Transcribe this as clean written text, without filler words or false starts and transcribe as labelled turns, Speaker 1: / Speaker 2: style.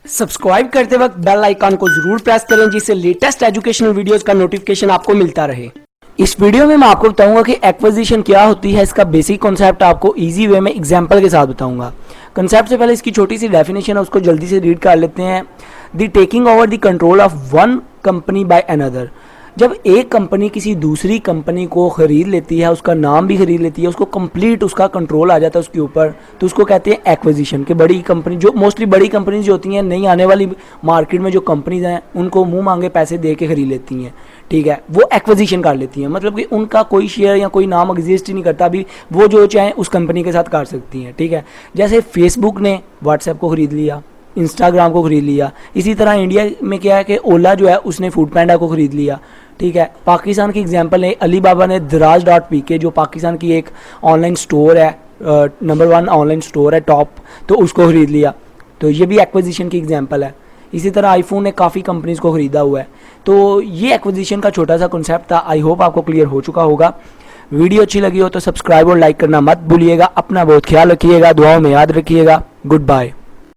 Speaker 1: Subscribe करते वक्त bell icon को जरूर प्रेस करें जिससे लेटेस्ट एजुकेशनल वीडियोस का नोटिफिकेशन आपको मिलता रहे। इस वीडियो में मैं आपको बताऊंगा कि एक्विजिशन क्या होती है, इसका बेसिक कॉन्सेप्ट आपको इजी वे में एग्जांपल के साथ बताऊंगा। कॉन्सेप्ट से पहले इसकी छोटी सी डेफिनेशन है, उसको जल्दी से रीड कर लेते हैं। The taking over the control of one company by another. जब एक कंपनी किसी दूसरी कंपनी को ख़रीद लेती है, उसका नाम भी खरीद लेती है, उसको कंप्लीट उसका कंट्रोल आ जाता है उसके ऊपर, तो उसको कहते हैं एक्विजिशन। कि बड़ी कंपनी, जो मोस्टली बड़ी कंपनीज जो होती हैं, नई आने वाली मार्केट में जो कंपनीज हैं उनको मुंह मांगे पैसे दे के खरीद लेती हैं, ठीक है, वो एक्विजिशन कर लेती हैं। मतलब कि उनका कोई शेयर या कोई नाम एग्जिस्ट ही नहीं करता, अभी वो जो चाहें उस कंपनी के साथ कर सकती हैं, ठीक है। जैसे फेसबुक ने व्हाट्सएप को ख़रीद लिया, इंस्टाग्राम को ख़रीद लिया। इसी तरह इंडिया में क्या है कि ओला जो है उसने फूड पैंडा को ख़रीद लिया, ठीक है। पाकिस्तान की एग्जांपल है अलीबाबा ने दराज.pk जो पाकिस्तान की एक ऑनलाइन स्टोर है, नंबर 1 ऑनलाइन स्टोर है टॉप, तो उसको ख़रीद लिया। तो ये भी एक्विजिशन की एग्जांपल है। इसी तरह आईफोन ने काफ़ी कंपनीज़ को ख़रीदा हुआ है। तो ये एक्विजिशन का छोटा सा कॉन्सेप्ट था। आई होप आपको क्लियर हो चुका होगा। वीडियो अच्छी लगी हो तो सब्सक्राइब और लाइक करना मत भूलिएगा। अपना बहुत ख्याल रखिएगा, दुआओं में याद रखिएगा। Good bye.